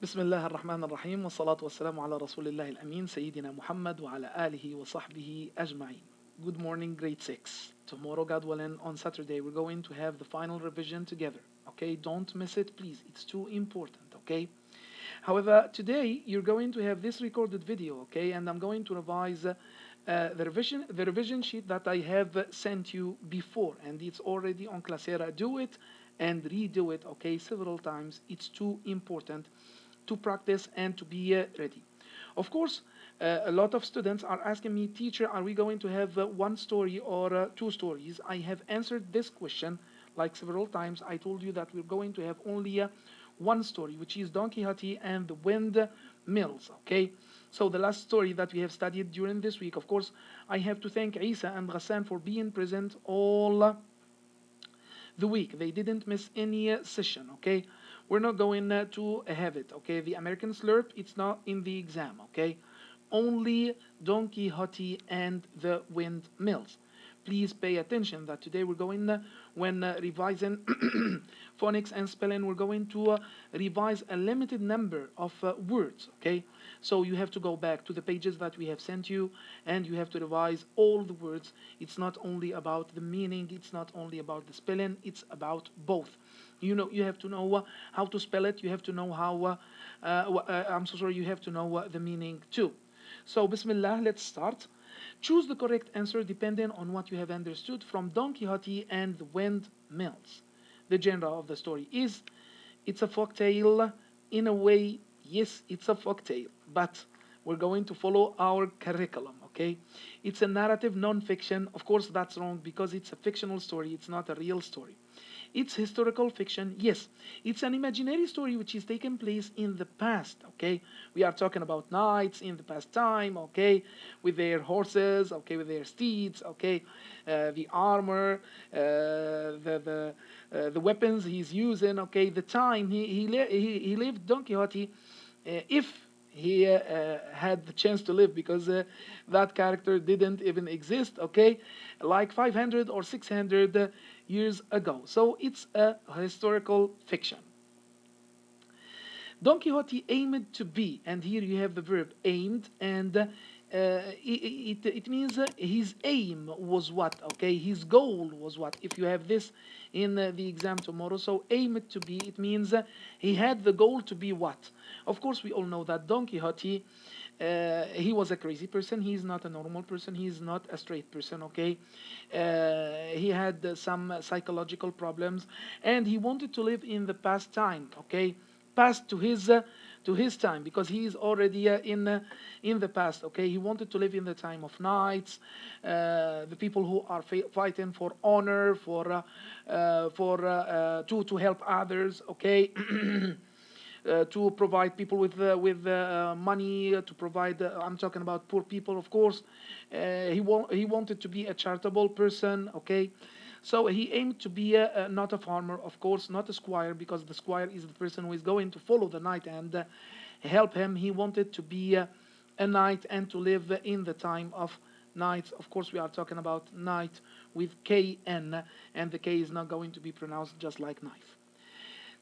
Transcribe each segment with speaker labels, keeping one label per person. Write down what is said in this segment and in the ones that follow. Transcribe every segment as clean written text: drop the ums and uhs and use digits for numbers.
Speaker 1: بسم الله الرحمن الرحيم والصلاة والسلام على رسول الله الأمين سيدنا محمد وعلى آله وصحبه أجمعين. Good morning, grade 6. Tomorrow, God willing, on Saturday, we're going to have the final revision together. Okay, don't miss it, please. It's too important, okay? However, today you're going to have this recorded video, okay? And I'm going to revise the revision sheet that I have sent you before, and it's already on Classera. Do it and redo it, okay, several times. It's too important to practice and to be ready. Of course, a lot of students are asking me, teacher, are we going to have one story or two stories? I have answered this question like several times. I told you that we're going to have only one story, which is Don Quixote and the Windmills, okay? So the last story that we have studied during this week, of course, I have to thank Isa and Ghassan for being present all the week. They didn't miss any session, okay? We're not going to have it, okay? The American Slurp, it's not in the exam, okay? Only Don Quixote and the Windmills. Please pay attention that today we're going, when revising phonics and spelling, we're going to revise a limited number of words, okay? So you have to go back to the pages that we have sent you and you have to revise all the words. It's not only about the meaning, it's not only about the spelling, it's about both. You know, you have to know how to spell it, you have to know how, I'm so sorry, you have to know the meaning too. So, Bismillah, let's start. Choose the correct answer depending on what you have understood from Don Quixote and the Windmills. The genre of the story is it's a folktale. In a way, yes, it's a folktale, but we're going to follow our curriculum, okay? It's a narrative non-fiction. Of course, that's wrong because it's a fictional story. It's not a real story. It's historical fiction. Yes, it's an imaginary story which is taking place in the past, okay? We are talking about knights in the past time, okay? With their horses, okay, with their steeds, okay? The armor, the weapons he's using, okay? The time he lived Don Quixote, if he had the chance to live, because that character didn't even exist, okay, like 500 or 600 years ago. So it's a historical fiction. Don Quixote aimed to be, and here you have the verb aimed, and it means his aim was what, okay? His goal was what? If you have this in the exam tomorrow, so aimed to be, it means he had the goal to be what? Of course, we all know that Don Quixote, he was a crazy person. He's not a normal person. He's not a straight person, okay? He had some psychological problems, and he wanted to live in the past time, okay? Past to his time, because he is already in the past, okay? He wanted to live in the time of knights, the people who are fighting for honor, for to help others, okay? To provide people with money, to provide. I'm talking about poor people, of course. He wanted to be a charitable person, okay. So he aimed to be not a farmer, of course, not a squire, because the squire is the person who is going to follow the knight and help him. He wanted to be a knight and to live in the time of knights. Of course, we are talking about knight with KN, and the K is not going to be pronounced just like knife.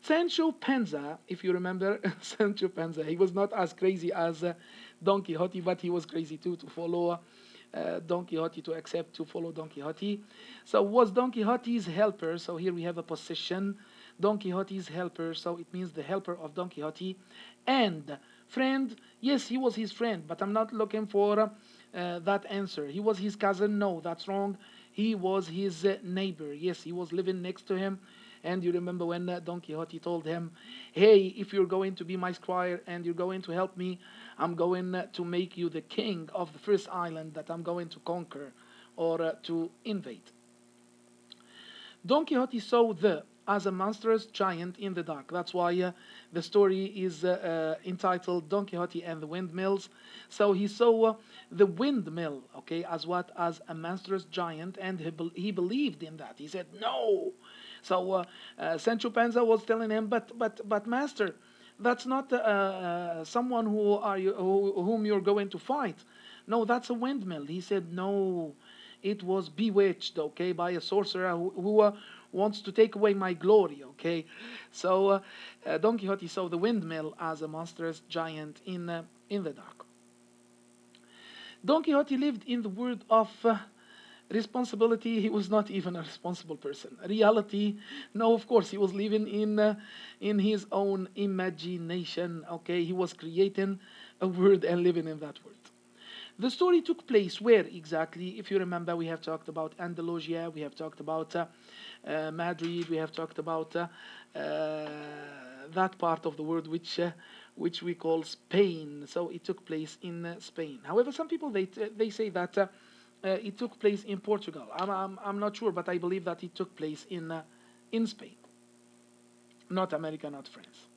Speaker 1: Sancho Panza, if you remember, Sancho Panza, he was not as crazy as Don Quixote, but he was crazy too to follow Don Quixote, to accept to follow Don Quixote. So was Don Quixote's helper. So here we have a possession, Don Quixote's helper. So it means the helper of Don Quixote. And friend, yes, he was his friend, but I'm not looking for that answer. He was his cousin. No, that's wrong. He was his neighbor. Yes, he was living next to him. And you remember when Don Quixote told him, hey, if you're going to be my squire and you're going to help me, I'm going to make you the king of the first island that I'm going to conquer or to invade. Don Quixote saw the as a monstrous giant in the dark. That's why the story is entitled Don Quixote and the Windmills. So he saw the windmill, okay, as what? As a monstrous giant, and he believed in that. He said, no. So Sancho Panza was telling him, but master, that's not someone whom you're going to fight. No, that's a windmill. He said, no, it was bewitched, okay, by a sorcerer who wants to take away my glory, okay? So Don Quixote saw the windmill as a monstrous giant in the dark. Don Quixote lived in the world of responsibility. He was not even a responsible person. Reality, no, of course, he was living in his own imagination, okay? He was creating a world and living in that world. The story took place where exactly? If you remember, we have talked about Andalusia, we have talked about Madrid, we have talked about that part of the world which we call Spain. So it took place in Spain. However, some people they say that it took place in Portugal. I'm not sure, but I believe that it took place in Spain, not America, not France.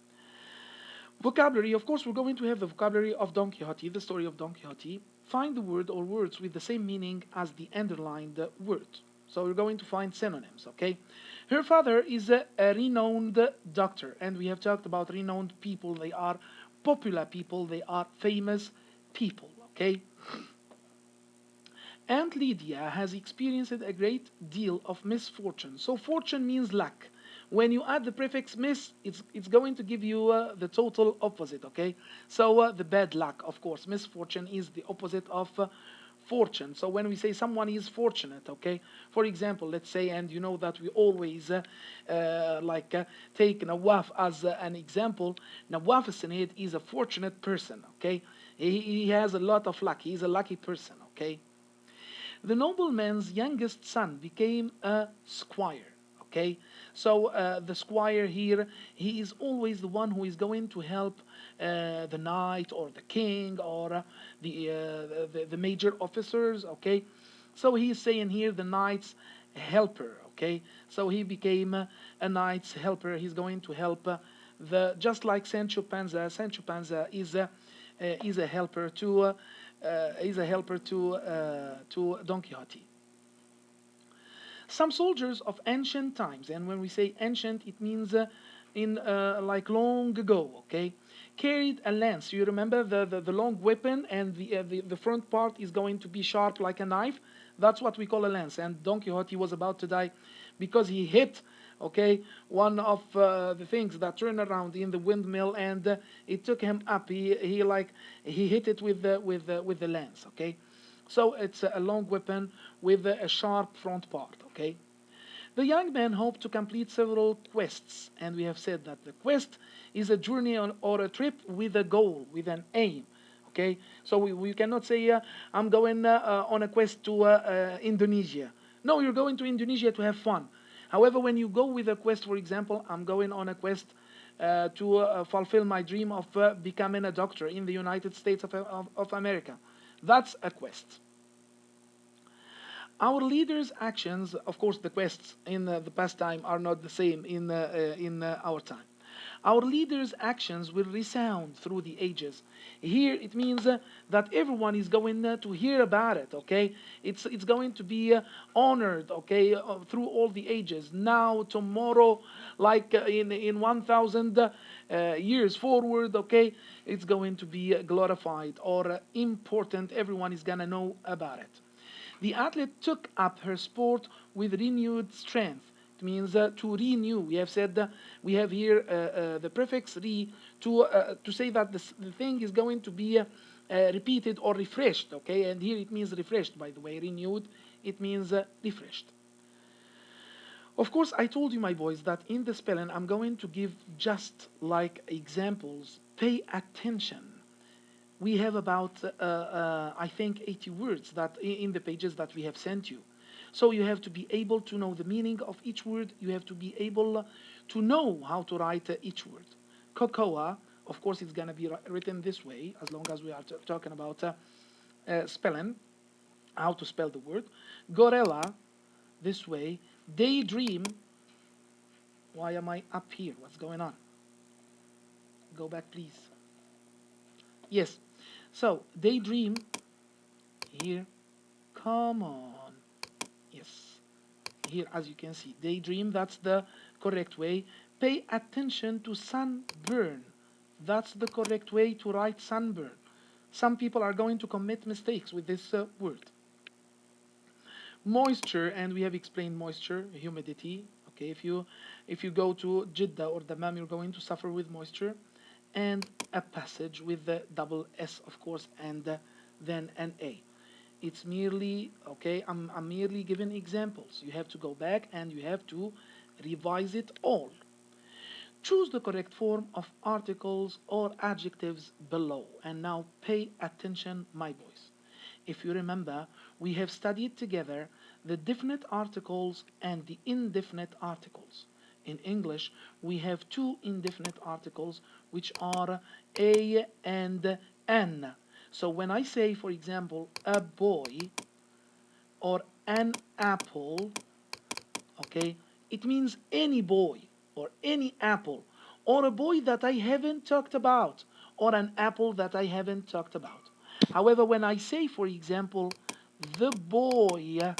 Speaker 1: Vocabulary, of course, we're going to have the vocabulary of Don Quixote, the story of Don Quixote. Find the word or words with the same meaning as the underlined word. So we're going to find synonyms, okay? Her father is a renowned doctor, and we have talked about renowned people. They are popular people, they are famous people, okay? Aunt Lydia has experienced a great deal of misfortune. So fortune means luck. When you add the prefix miss, it's going to give you the total opposite, okay? So the bad luck, of course. Misfortune is the opposite of fortune. So when we say someone is fortunate, okay? For example, let's say, and you know that we always take Nawaf as an example. Nawaf Sanid is a fortunate person, okay? He has a lot of luck. He's a lucky person, okay? The nobleman's youngest son became a squire, okay? So the squire here, he is always the one who is going to help the knight or the king or the major officers, okay? So he is saying here the knight's helper, okay? So he became a knight's helper. He's going to help just like Sancho Panza. Sancho Panza is a helper to Don Quixote. Some soldiers of ancient times, and when we say ancient, it means in like long ago, okay, carried a lance. You remember the long weapon, and the front part is going to be sharp like a knife. That's what we call a lance. And Don Quixote was about to die because he hit, okay, one of the things that turn around in the windmill, and it took him up. He hit it with the lance, okay. So it's a long weapon with a sharp front part, okay? The young man hoped to complete several quests, and we have said that the quest is a journey or a trip with a goal, with an aim, okay? So we cannot say, I'm going on a quest to Indonesia. No, you're going to Indonesia to have fun. However, when you go with a quest, for example, I'm going on a quest to fulfill my dream of becoming a doctor in the United States of America. That's a quest. Our leaders' actions, of course, the quests in the past time are not the same in our time. Our leaders' actions will resound through the ages. Here it means that everyone is going to hear about it. Okay, it's going to be honored. Okay, through all the ages. Now, tomorrow, like in 1,000 years forward. Okay, it's going to be glorified or important. Everyone is gonna know about it. The athlete took up her sport with renewed strength. It means to renew. We have said we have here the prefix re to say that the thing is going to be repeated or refreshed. Okay, and here it means refreshed. By the way, renewed it means refreshed. Of course, I told you, my boys, that in the spelling I'm going to give just like examples. Pay attention. We have about I think 80 words that in the pages that we have sent you. So you have to be able to know the meaning of each word. You have to be able to know how to write each word. Cocoa, of course, it's going to be written this way, as long as we are talking about spelling, how to spell the word. Gorilla, this way. Daydream. Why am I up here? What's going on? Go back, please. Yes. So, daydream. Here. Come on. Yes. Here, as you can see, daydream, that's the correct way. Pay attention to sunburn. That's the correct way to write sunburn. Some people are going to commit mistakes with this word. Moisture, and we have explained moisture, humidity, Okay, if you go to Jeddah or Dammam, you're going to suffer with moisture, and a passage with the double S, of course, and then an A. It's merely, okay, I'm merely giving examples. You have to go back and you have to revise it all. Choose the correct form of articles or adjectives below. And now pay attention, my boys. If you remember, we have studied together the definite articles and the indefinite articles. In English, we have two indefinite articles, which are a and an. So when I say, for example, a boy or an apple, okay, it means any boy or any apple, or a boy that I haven't talked about, or an apple that I haven't talked about. However, when I say, for example, the boy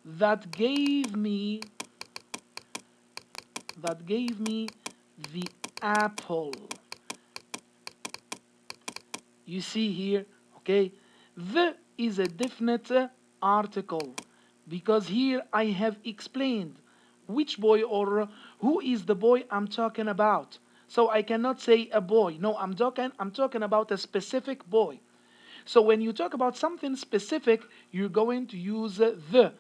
Speaker 1: that gave me the apple, you see here, okay, the is a definite article, because here I have explained which boy or who is the boy I'm talking about. So I cannot say a boy. No, I'm talking about a specific boy. So when you talk about something specific, you're going to use the,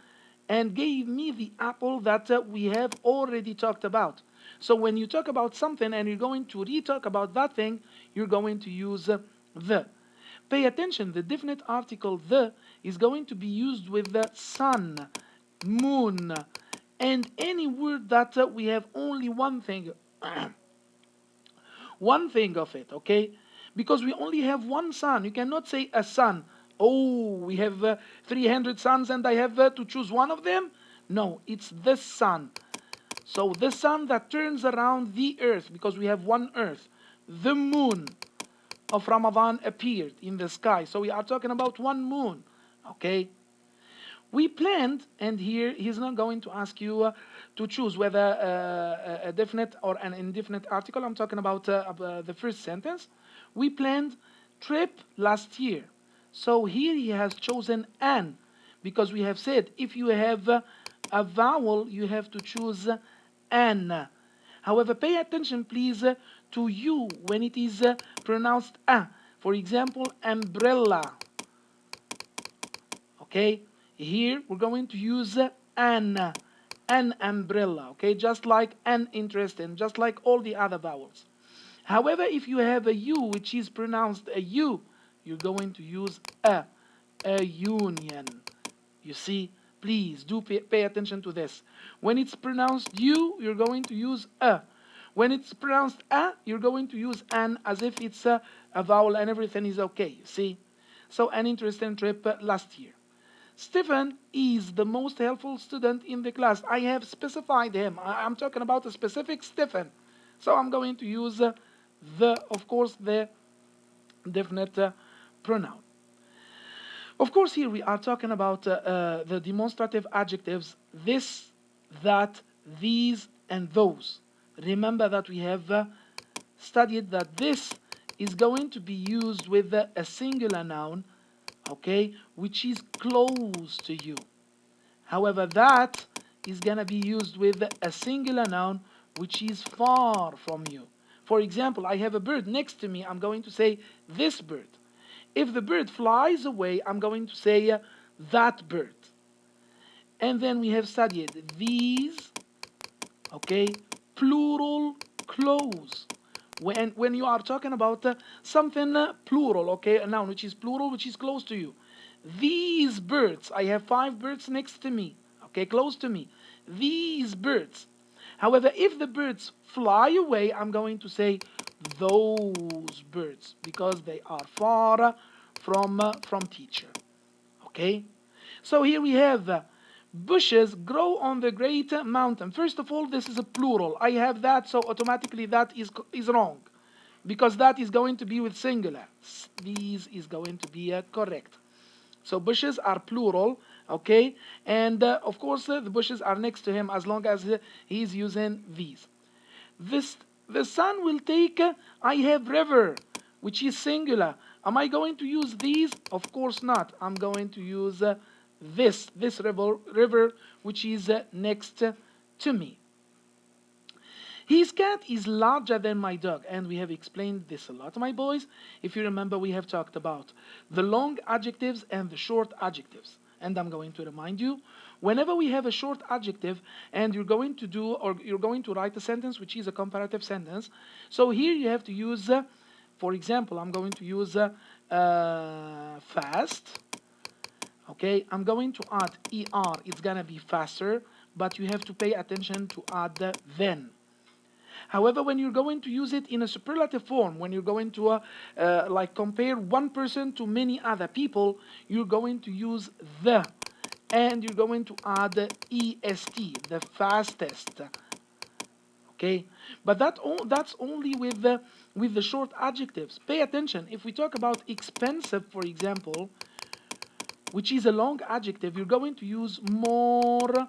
Speaker 1: and gave me the apple that we have already talked about. So when you talk about something and you're going to re-talk about that thing, you're going to use the. Pay attention, the definite article the is going to be used with the sun, moon, and any word that we have only one thing one thing of it, okay? Because we only have one sun. You cannot say a sun. Oh, we have 300 suns and I have to choose one of them? No, it's the sun. So the sun that turns around the earth, because we have one earth. The moon of Ramadan appeared in the sky. So we are talking about one moon, okay? We planned, and here he's not going to ask you to choose whether a definite or an indefinite article. I'm talking about the first sentence. We planned trip last year. So here he has chosen an, because we have said if you have a vowel, you have to choose an. However, pay attention, please, to you when it is pronounced a. For example, umbrella. Okay, here we're going to use an umbrella, okay, just like an interest and just like all the other vowels. However, if you have a u which is pronounced a u, you're going to use a union. You see, please do pay attention to this. When it's pronounced u, you're going to use a. When it's pronounced a, you're going to use an as if it's a vowel and everything is okay, you see. So an interesting trip last year. Stephen is the most helpful student in the class. I have specified him. I'm talking about a specific Stephen. So I'm going to use of course, the definite pronoun. Of course, here we are talking about the demonstrative adjectives this, that, these, and those. Remember that we have studied that this is going to be used with a singular noun, okay, which is close to you. However, that is going to be used with a singular noun which is far from you. For example, I have a bird next to me. I'm going to say this bird. If the bird flies away, I'm going to say that bird. And then we have studied these, okay, plural close. When you are talking about something plural, okay, a noun which is plural, which is close to you. These birds, I have 5 birds next to me, okay, close to me. These birds. However, if the birds fly away, I'm going to say those birds because they are far from teacher. Okay? So here we have bushes grow on the great mountain. First of all, this is a plural. I have that, so automatically that is wrong because that is going to be with singular. These is going to be correct. So bushes are plural, okay? And of course, the bushes are next to him as long as he is using these. The sun will take, I have river, which is singular. Am I going to use these? Of course not. I'm going to use this river, which is next to me. His cat is larger than my dog, and we have explained this a lot, my boys. If you remember, we have talked about the long adjectives and the short adjectives. And I'm going to remind you, whenever we have a short adjective and you're going to do, or you're going to write a sentence which is a comparative sentence, so here you have to use, for example, I'm going to use fast. Okay, I'm going to add er, it's gonna be faster, but you have to pay attention to add the then. However, when you're going to use it in a superlative form, when you're going to like compare one person to many other people, you're going to use the, and you're going to add the est, the fastest. Okay, but that's only with the short adjectives. Pay attention. If we talk about expensive, for example, which is a long adjective, you're going to use more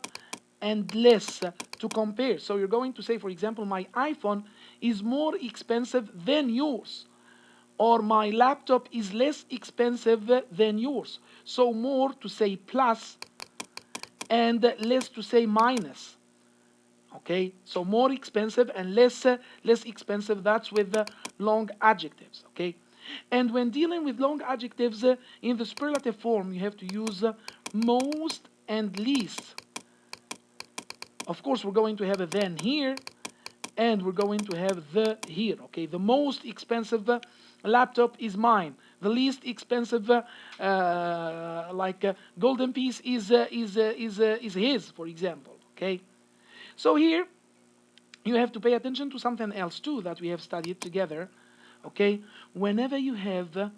Speaker 1: and less to compare. So you're going to say, for example, my iPhone is more expensive than yours, or my laptop is less expensive than yours. So more to say plus and less to say minus. Okay, so more expensive and less expensive, that's with the long adjectives. Okay, and when dealing with long adjectives in the superlative form, you have to use most and least. Of course, we're going to have a then here, and we're going to have the here. Okay, the most expensive laptop is mine. The least expensive, golden piece is his, for example. Okay, so here you have to pay attention to something else too that we have studied together. Okay, whenever you have the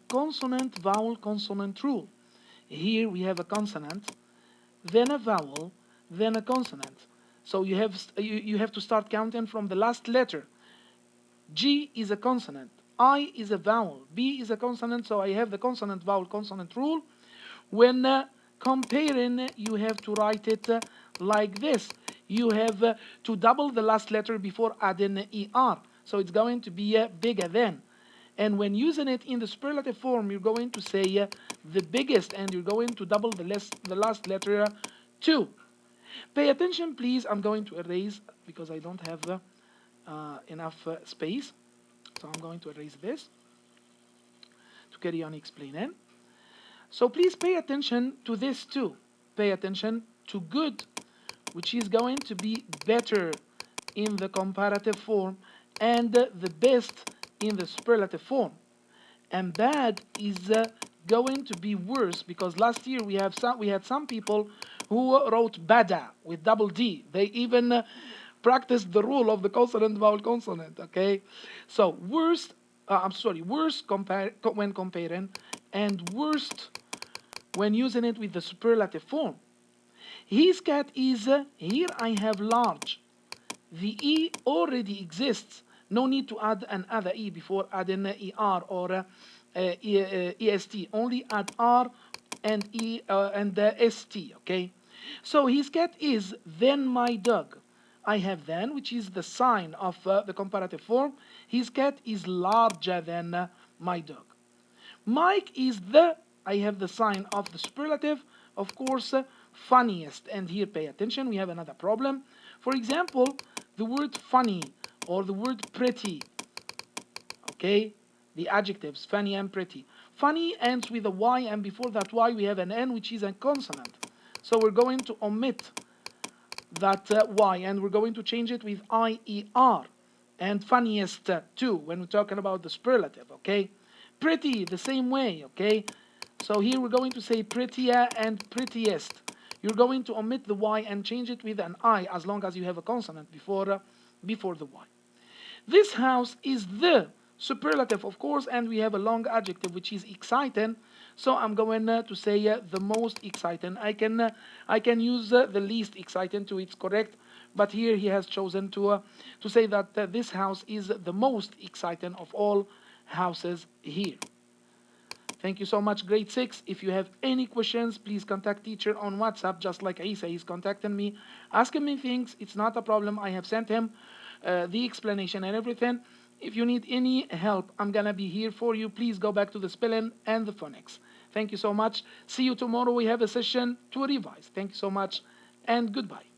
Speaker 1: consonant vowel consonant rule. Here we have a consonant, then a vowel, then a consonant. So you have to start counting from the last letter. G is a consonant, I is a vowel, B is a consonant, so I have the consonant vowel consonant rule. When comparing, you have to write it like this. You have to double the last letter before adding er. So it's going to be bigger than. And when using it in the superlative form, you're going to say the biggest, and you're going to double the last letter too. Pay attention, please. I'm going to erase because I don't have enough space. So I'm going to erase this to carry on explaining. So please pay attention to this too. Pay attention to good, which is going to be better in the comparative form, and the best in the superlative form. And bad is going to be worse, because last year we had some people who wrote bada with double D. They even practiced the rule of the consonant vowel consonant. Okay, so worst. Worst when comparing, and worst when using it with the superlative form. His cat is, here I have large. The E already exists. No need to add another E before adding ER or EST. Only add R and E and ST, okay? So his cat is then my dog. I have then, which is the sign of the comparative form. His cat is larger than my dog. Mike is the, I have the sign of the superlative, of course, funniest. And here, pay attention, we have another problem. For example, the word funny or the word pretty. Okay, the adjectives, funny and pretty. Funny ends with a Y, and before that Y we have an N, which is a consonant. So we're going to omit that Y, and we're going to change it with IER. And funniest too, when we're talking about the superlative, okay? Pretty, the same way, okay? So here we're going to say prettier and prettiest. You're going to omit the Y and change it with an I, as long as you have a consonant before the Y. This house is the superlative, of course, and we have a long adjective, which is exciting. So I'm going to say the most exciting. I can use the least exciting too. It's correct, but here he has chosen to say that this house is the most exciting of all houses here. Thank you so much, grade 6. If you have any questions, please contact teacher on WhatsApp, just like Isa. He's contacting me, asking me things. It's not a problem. I have sent him the explanation and everything. If you need any help, I'm going to be here for you. Please go back to the spelling and the phonics. Thank you so much. See you tomorrow. We have a session to revise. Thank you so much. and goodbye.